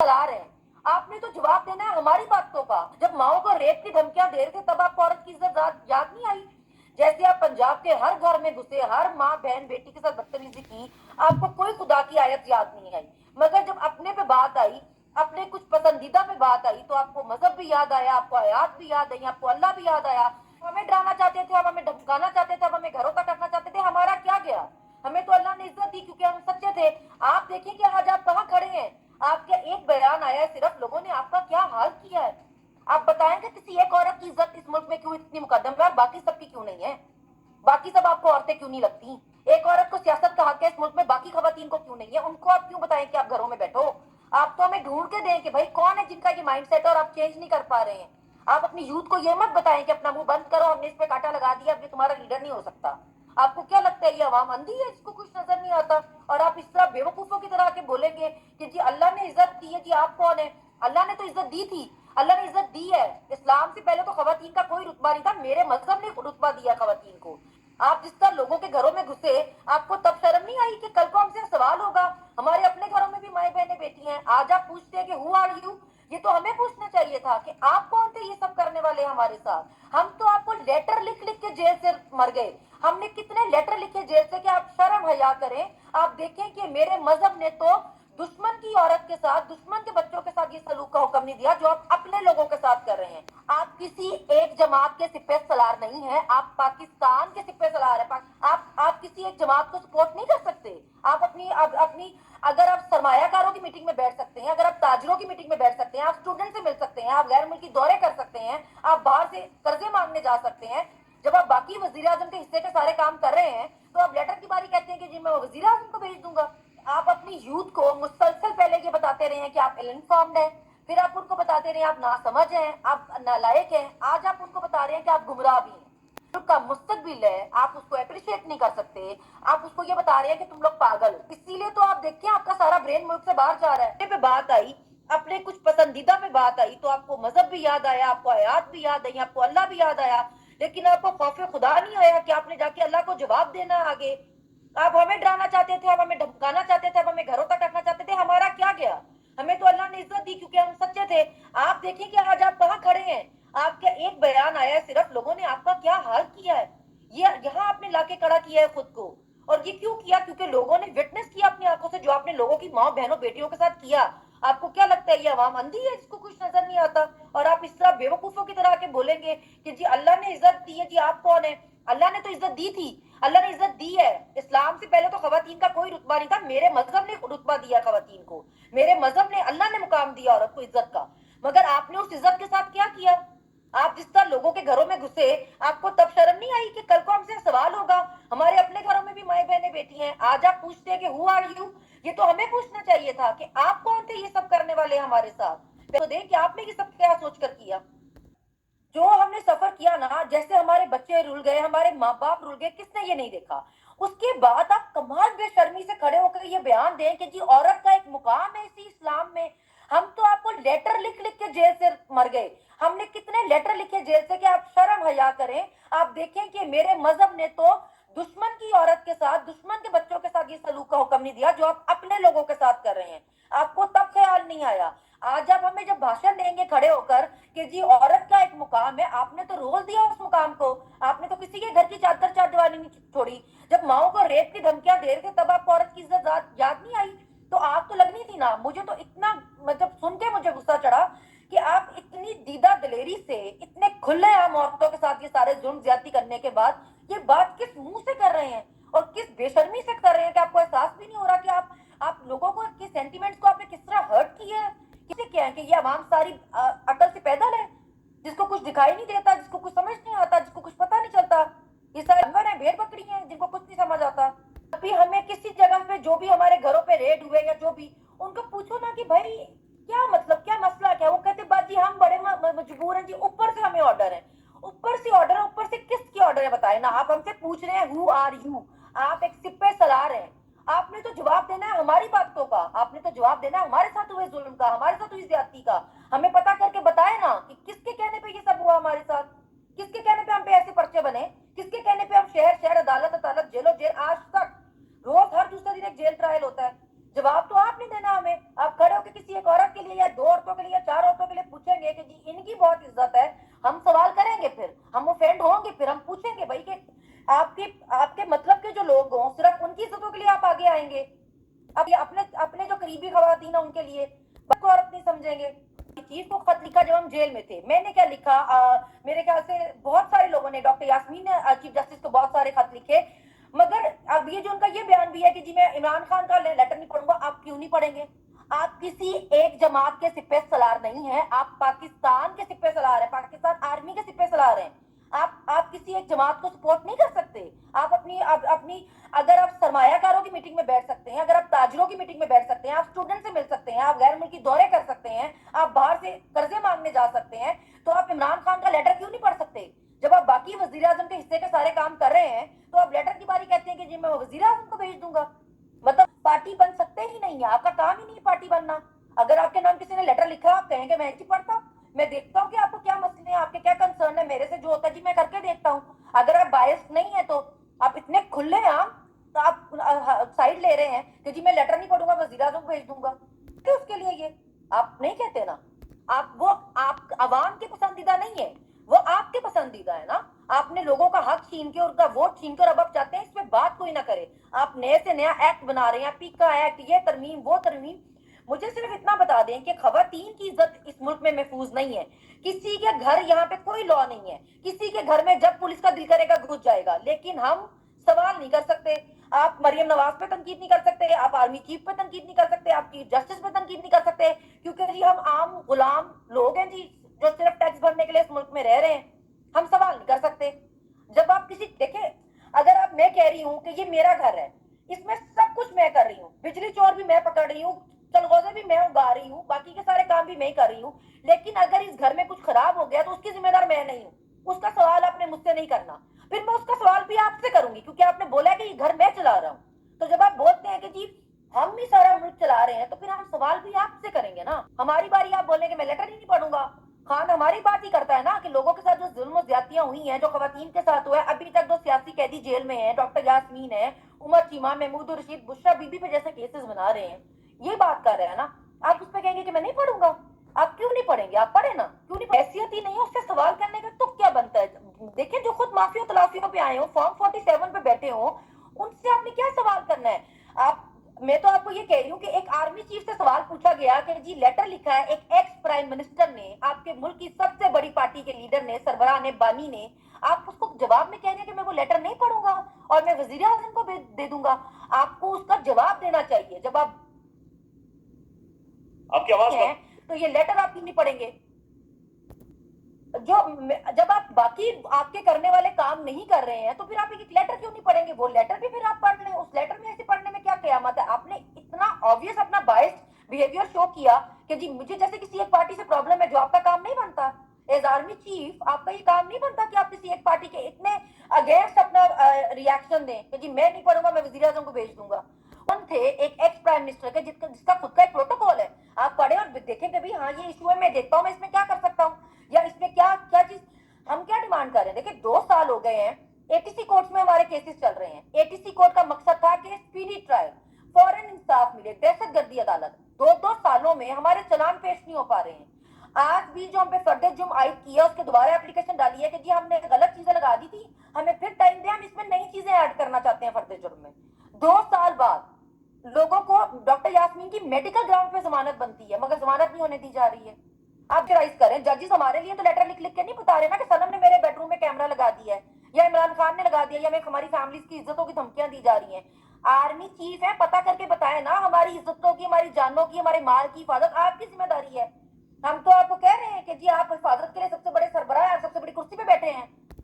चला रहे हैं, आपने तो जवाब देना है हमारी बातों का। जब माओ को रेप की धमकियां दे रहे थे तब आपको औरत की इज्जत याद नहीं आई? जैसे आप पंजाब के हर घर में घुसे, हर माँ बहन बेटी के साथ बदतमीजी की, आपको कोई खुदा की आयत याद नहीं आई। मगर जब अपने पे बात आई, अपने कुछ पसंदीदा पे बात आई, तो आपको मजहब भी याद आया, आपको आयात भी याद आई, आपको अल्लाह भी याद आया। हमें डराना चाहते थे, अब हमें धमकाना चाहते थे, अब हमें घरों तक रखना चाहते थे, हमारा क्या गया? हमें तो अल्लाह ने इज्जत दी क्योंकि हम सच्चे थे। आप देखिए कि आज आप कहाँ खड़े हैं। आपके एक बयान आया है, सिर्फ लोगों ने आपका क्या हाल किया है। आप बताएंगे किसी एक औरत की इज्जत इस मुल्क में क्यों इतनी मुकद्दम है, बाकी सबकी क्यों नहीं है? बाकी सब आपको औरतें क्यों नहीं लगती? एक औरत को सियासत का हक है इस मुल्क में, बाकी खवातीन को क्यों नहीं है? उनको आप क्यों बताएं कि आप घरों में बैठो? आप तो हमें ढूंढ के दें कि भाई कौन है जिनका ये माइंड सेट है और आप चेंज नहीं कर पा रहे हैं। आप अपनी यूथ को ये मत बताएं कि अपना मुंह बंद करो, हमने इस पे कांटा लगा दिया, अब ये तुम्हारा लीडर नहीं हो सकता। आपको क्या लगता है ये अवाम अंधी है, इसको कुछ नजर नहीं आता? और आप इस तरह बेवकूफों की तरह के बोलेंगे कि जी अल्लाह ने इज्जत दी है, जी आप कौन है? अल्लाह ने तो इज्जत दी थी, अल्लाह ने इज्जत दी है। इस्लाम से पहले तो खवातीन का कोई रुतबा नहीं था, मेरे मजहब ने रुतबा दिया खवातीन को। आप जिस तरह लोगों के घरों में घुसे, आपको तब शर्म नहीं आई कि कल को हमसे सवाल होगा? हमारे अपने घरों में भी माए बहने बेटी हैं, आज आप पूछते हैं कि हु आर यू? ये तो हमें पूछना चाहिए था कि आप कौन थे ये सब करने वाले हमारे साथ। हम तो आपको लेटर लिख लिख के जेल से मर गए। हमने कितने लेटर लिखे जेल से कि आप शर्म हया करें। आप देखें कि मेरे मजहब ने तो दुश्मन की औरत के साथ, दुश्मन के बच्चों के साथ ये सलूक का हुक्म नहीं दिया जो आप अपने लोगों के साथ कर रहे हैं। आप किसी एक जमात के सिपह सलार नहीं है, आप पाकिस्तान के सिपह सलार है। आप किसी एक जमात को सपोर्ट नहीं कर सकते। आप अपनी अगर आप सरमायाकारों की मीटिंग में बैठ सकते हैं, अगर आप ताजरों की मीटिंग में बैठ सकते हैं, आप स्टूडेंट से मिल सकते हैं, आप गैर मुल्की दौरे कर सकते हैं, आप बाहर से कर्जे मांगने जा सकते हैं, जब आप बाकी वजीर आजम के हिस्से के सारे काम कर रहे हैं तो आप लेटर की बारी कहते हैं कि जी मैं वजीर आजम को भेज दूंगा। आप अपनी यूथ को मुसलसल पहले ये बताते रहे हैं कि आप इल इन्फॉर्म्ड हैं, फिर आप उनको बताते रहे हैं आप नासमझ हैं, आप नालायक हैं, आज आप उनको बता रहे हैं कि आप गुमराह भी हैं। का मुस्तकबिल है, आप उसको अप्रिशिएट नहीं कर सकते। आप उसको ये बता रहे हैं कि तुम लोग पागल हो। इसीलिए तो आप देखिए आपका सारा ब्रेन मुल्क से बाहर जा रहा है। पे बात आई, अपने कुछ पसंदीदा पे बात आई, तो आपको मजहब भी याद आया, आपको आयात भी याद आई, आपको अल्लाह भी याद आया, लेकिन आपको खौफ खुदा नहीं आया कि आपने जाके अल्लाह को जवाब देना आगे। आप हमें डराना चाहते थे, अब हमें धमकाना चाहते थे, अब हमें घरों तक रखना चाहते थे, हमारा क्या गया? हमें तो अल्लाह ने इज्जत दी क्योंकि हम सच्चे थे। आप देखिए कि आज आप कहाँ खड़े हैं। आपका एक बयान आया है, सिर्फ लोगों ने आपका क्या हाल किया है। ये यहाँ आपने लाके खड़ा किया है खुद को। और ये क्यों किया? क्योंकि लोगों ने विटनेस किया अपनी आंखों से जो आपने लोगों की माँ बहनों बेटियों के साथ किया। आपको क्या लगता है ये अवाम अंधी है, इसको कुछ नजर नहीं आता? और आप इस तरह बेवकूफों की तरह के बोलेंगे कि जी अल्लाह ने इज्जत दी है, जी आप कौन है? अल्लाह ने तो इज्जत दी थी, अल्लाह ने इज्जत दी है। इस्लाम से पहले तो खवातीन का कोई रुतबा नहीं था, मेरे मजहब ने रुतबा दिया खवातीन को। मेरे मजहब ने, अल्लाह ने मुकाम दिया औरत को इज्जत का। मगर आपने उस इज्जत के साथ क्या किया? आप जिस तरह लोगों के घरों में घुसे, आपको तब शर्म नहीं आई कि कल को हमसे सवाल होगा? हमारे अपने घरों में भी माए बहने बेटी हैं, आज आप पूछते हैं कि हु आर यू? ये तो हमें पूछना चाहिए था कि आप कौन थे ये सब करने वाले हमारे साथ। तो देख कि आपने ये सब क्या सोच कर किया। जो हमने सफर किया ना, जैसे हमारे बच्चे रुल गए, हमारे माँ बाप रुल गए, किसने ये नहीं देखा? उसके बाद आप कमाल बेशर्मी से खड़े होकर ये बयान दें कि जी औरत का एक मुकाम है इसी इस्लाम में। हम तो आपको लेटर लिख लिख के जेल से मर गए। हमने कितने लेटर लिखे जेल से कि आप शर्म हया करें। आप देखें कि मेरे मजहब ने तो दुश्मन की औरत के साथ, दुश्मन के बच्चों के साथ ये सलूक का हुक्म नहीं दिया जो आप अपने लोगों के साथ कर रहे हैं। आपको तब ख्याल नहीं आया। आज आप हमें जब भाषण देंगे खड़े होकर कि जी औरत का एक मुकाम है, आपने तो रोल दिया उस मुकाम को। आपने तो किसी के घर की चादर चार दीवानी नहीं छोड़ी। जब माओ को रेप की धमकियां दे रहे थे तब आपको औरत की इज्जत याद नहीं आई? तो आग तो लगनी थी ना। मुझे तो इतना, मतलब सुन के मुझे गुस्सा चढ़ा कि आप इतनी दीदा दिलेरी से, इतने खुले आम औरतों के साथ ये सारे जुल्म ज्यादती करने के बाद ये बात किस मुंह से कर रहे हैं और किस बेशर्मी से कर रहे हैं कि आपको एहसास भी नहीं हो रहा कि आप लोगों को के सेंटिमेंट्स को आपने किस तरह हर्ट किया है। किसे क्या है कि ये अवाम सारी अकल से पैदल है, जिसको कुछ दिखाई नहीं देता, जिसको कुछ समझ नहीं आता, जिसको कुछ पता नहीं चलता। ये सारे जानवर हैं, भेड़ बकरी हैं, जिनको कुछ नहीं समझ आता। अभी हमें किसी जगह पे जो भी हमारे घरों पे रेड हुए या जो भी, उनको पूछो ना कि भाई क्या मतलब, क्या मसला क्या? वो कहते बाजी हम बड़े मजबूर हैं जी, ऊपर से हमें ऑर्डर है। ऊपर से ऑर्डर है, ऊपर से किसकी ऑर्डर है बताए ना। आप हमसे पूछ रहे हैं हु आर यू? आप एक सिपे सलार हैं। आपने तो जवाब देना है हमारी बातों का, आपने तो जवाब देना है हमारे साथ हुए जुल्म का, हमारे साथ हुई ज्यादती का। हमें पता करके बताए ना कि किसके कहने पे ये सब हुआ हमारे साथ, किसके कहने पे हम पे ऐसे पर्चे बने, किसके कहने पे हम शहर शहर अदालत अदालत जेलो जेल, आज तक रोज हर दूसरे दिन एक जेल ट्रायल होता है। जवाब तो आपने देना हमें। आप खड़े होकर किसी एक औरत के लिए یا 2 عورتوں کے لیے یا 4 عورتوں کے لیے پوچھیں گے کہ جی ان کی بہت عزت ہے, ہم سوال کریں گے, پھر ہم اوفینڈ ہوں گے, پھر ہم پوچھیں گے بھائی کہ آپ کے مطلب کے جو لوگ ہوں صرف ان کی عزتوں کے لیے آپ آگے آئیں گے. اب یہ اپنے جو قریبی خواتین ہیں ان کے لیے کو عورت نہیں سمجھیں گے. چیف کو خط لکھا جب ہم جیل میں تھے, میں نے کیا لکھا, میرے خیال سے بہت سارے لوگوں نے, ڈاکٹر یاسمین نے چیف جسٹس کو بہت سارے خط لکھے, مگر اب یہ جو ان کا یہ بیان بھی ہے کہ جی میں عمران خان کا لیٹر نہیں پڑھوں گا. آپ کیوں نہیں پڑھیں گے؟ آپ کسی ایک جماعت کے سپہ سالار نہیں ہیں, آپ پاکستان کے سپہ سالار ہیں, پاکستان آرمی کے سپہ سالار ہیں. آپ کسی ایک جماعت کو سپورٹ نہیں کر سکتے. آپ اپنی اگر آپ سرمایہ کاروں کی میٹنگ میں بیٹھ سکتے ہیں, اگر آپ تاجروں کی میٹنگ میں بیٹھ سکتے ہیں, آپ اسٹوڈنٹ سے مل سکتے ہیں, آپ غیر ملکی دورے کر سکتے ہیں, آپ باہر سے قرضے مانگنے جا سکتے ہیں, تو آپ عمران خان کا لیٹر کیوں نہیں پڑھ سکتے؟ جب آپ باقی وزیر اعظم کے حصے کے سارے کام کر رہے ہیں تو آپ لیٹر کی باری کہتے ہیں کہ جی میں وزیر اعظم کو بھیج دوں گا. مطلب پارٹی بن سکتے ہی نہیں ہے, آپ کا کام ہی نہیں پارٹی بننا. اگر آپ کے نام کسی نے لیٹر لکھا, آپ کہیں گے میں نہیں پڑھتا, میں دیکھتا ہوں کہ آپ کو کیا مسئلے ہیں, آپ کے کیا کنسرن ہے, میرے سے جو ہوتا ہے جی میں کر کے دیکھتا ہوں. اگر آپ باعث نہیں ہے تو آپ اتنے کھلے عام تو آپ سائڈ لے رہے ہیں کہ جی میں لیٹر نہیں پڑھوں گا, وزیر اعظم کو بھیج دوں گا. کہ اس کے لیے یہ آپ نہیں کہتے نا, آپ عوام کے پسندیدہ نہیں ہے, وہ آپ کے پسندیدہ ہے نا. آپ نے لوگوں کا حق چھین کے اور ان کا ووٹ چھین کر اب آپ چاہتے ہیں اس پہ بات کوئی نہ کرے. آپ نئے سے نیا ایکٹ بنا رہے ہیں, پیکا ایکٹ, یہ ترمیم وہ ترمیم. مجھے صرف اتنا بتا دیں کہ خواتین کی عزت اس ملک میں محفوظ نہیں ہے. کسی کے گھر یہاں پہ کوئی لا نہیں ہے, کسی کے گھر میں جب پولیس کا دل کرے گا گھس جائے گا, لیکن ہم سوال نہیں کر سکتے. آپ مریم نواز پہ تنقید نہیں کر سکتے, آپ آرمی چیف پہ تنقید نہیں کر سکتے, آپ چیف جسٹس پہ تنقید نہیں کر سکتے, کیونکہ جی ہم عام غلام لوگ ہیں جی جو صرف ٹیکس بھرنے کے لیے اس ملک میں رہ رہے ہیں. ہم سوال نہیں کر سکتے. جب آپ کسی دیکھیں, اگر آپ میں کہہ رہی ہوں کہ یہ میرا گھر ہے, اس میں سب کچھ میں کر رہی ہوں, بجلی چور بھی میں پکڑ رہی ہوں, چلغوزے بھی میں اگا رہی ہوں, باقی کے سارے کام بھی میں کر رہی ہوں, لیکن اگر اس گھر میں کچھ خراب ہو گیا تو اس کی ذمہ دار میں نہیں ہوں. اس کا سوال آپ نے مجھ سے نہیں کرنا, پھر میں اس کا سوال بھی آپ سے کروں گی کیونکہ آپ نے بولا ہے کہ یہ گھر میں چلا رہا ہوں. تو جب آپ بولتے ہیں کہ جی ہم بھی سارا ملک چلا رہے ہیں تو پھر ہم سوال بھی آپ سے کریں گے نا. ہماری باری آپ بولیں کہ میں لیٹر ہی نہیں پڑھوں گا. خان ہماری بات ہی کرتا ہے نا کہ لوگوں کے ساتھ جو ظلم و زیادتیاں ہوئی ہیں, جو خواتین کے ساتھ ہوا ہے, ابھی تک 2 سیاسی قیدی جیل میں ہیں, ڈاکٹر یاسمین ہے, عمر چیمہ, محمود الرشید, بشرا بی بی پہ جیسے کیسز بنا رہے ہیں, یہ بات کر رہے ہیں نا. آپ اس پہ کہیں گے کہ میں نہیں پڑھوں گا. آپ کیوں نہیں پڑھیں گے؟ آپ پڑھیں نا, کیوں نہیں؟ حیثیت ہی نہیں ہے اس سے سوال کرنے کا, تو کیا بنتا ہے؟ دیکھیں جو خود معافیوں تلافیوں پہ آئے ہوں, فارم 47 پہ بیٹھے ہوں, ان سے آپ نے کیا سوال کرنا ہے؟ میں تو آپ کو یہ کہہ رہی ہوں کہ ایک آرمی چیف سے سوال پوچھا گیا کہ جی لیٹر لکھا ہے ایک ایکس پرائم منسٹر نے, آپ کے ملک کی سب سے بڑی پارٹی کے لیڈر نے, سربراہ نے, بانی نے, آپ اس کو جواب میں کہہ رہے ہیں کہ میں وہ لیٹر نہیں پڑھوں گا اور میں وزیر اعظم کو دے دوں گا. آپ کو اس کا جواب دینا چاہیے. جب آپ کی آواز ہے تو یہ لیٹر آپ کیوں نہیں پڑھیں گے؟ جب آپ باقی آپ کے کرنے والے کام نہیں کر رہے ہیں تو پھر آپ ایک لیٹر کیوں نہیں پڑھیں گے؟ وہ لیٹر بھی پھر آپ پڑھ لیں. اس لیٹر میں ایسے پڑھنے میں کیا قیامت ہے؟ آپ نے اتنا obvious اپنا biased behavior شو کیا کہ جی مجھے جیسے کسی ایک پارٹی سے پرابلم ہے جو آپ کا کام نہیں بنتا. ایز آرمی چیف آپ کا یہ کام نہیں بنتا کہ آپ کسی ایک پارٹی کے اتنے اگینسٹ اپنا ریاکشن دیں کہ جی میں نہیں پڑھوں گا, میں وزیر اعظم کو بھیج دوں گا. تھے ایک ایکس پرائم منسٹر کے جس کا خود کا ایک پروٹوکول ہے, آپ پڑھیں اور دیکھیں کہ ہاں یہ ایشو ہے, میں دیکھتا ہوں میں اس میں کیا کر سکتا ہوں, یا اس میں کیا چیز ہم کیا ڈیمانڈ کر رہے ہیں. دیکھیں 2 سال ہو گئے ہیں, ATC کورٹس میں ہمارے کیسز چل رہے ہیں. ATC کورٹ کا مقصد تھا کہ اسپیڈی ٹرائل, فوراً انصاف ملے. دہشت گردی عدالت 2 سالوں میں ہمارے چلان پیش نہیں ہو پا رہے ہیں. آج بھی جو ہم پہ فرد جرم عائد کیا اس کے دوبارہ اپلیکیشن ڈالی ہے کہ جی ہم نے غلط چیزیں لگا دی تھی, ہمیں پھر ٹائم دیں, ہم اس میں نئی چیزیں ایڈ کرنا چاہتے ہیں فرد جرم میں. 2 سال بعد لوگوں کو ڈاکٹر یاسمین کی میڈیکل گراؤنڈ پہ ضمانت بنتی ہے مگر ضمانت نہیں ہونے دی جا رہی ہے. آپ جرائز کریں, ججز ہمارے لیے تو لیٹر لکھ کے نہیں بتا رہے نا کہ سنم نے میرے بیڈ روم میں کیمرہ لگا دیا ہے, یا عمران خان نے لگا دیا, یا ہماری فیملیز کی عزتوں کی دھمکیاں دی جا رہی ہیں. آرمی چیف ہے, پتہ کر کے بتائیں نا. ہماری عزتوں کی, ہماری جانوں کی, ہمارے مال کی حفاظت آپ کی ذمہ داری ہے. ہم تو آپ کو کہہ رہے ہیں کہ جی آپ حفاظت کے لیے سب سے بڑے سربراہ ہیں, سب سے بڑی کرسی پہ بیٹھے ہیں,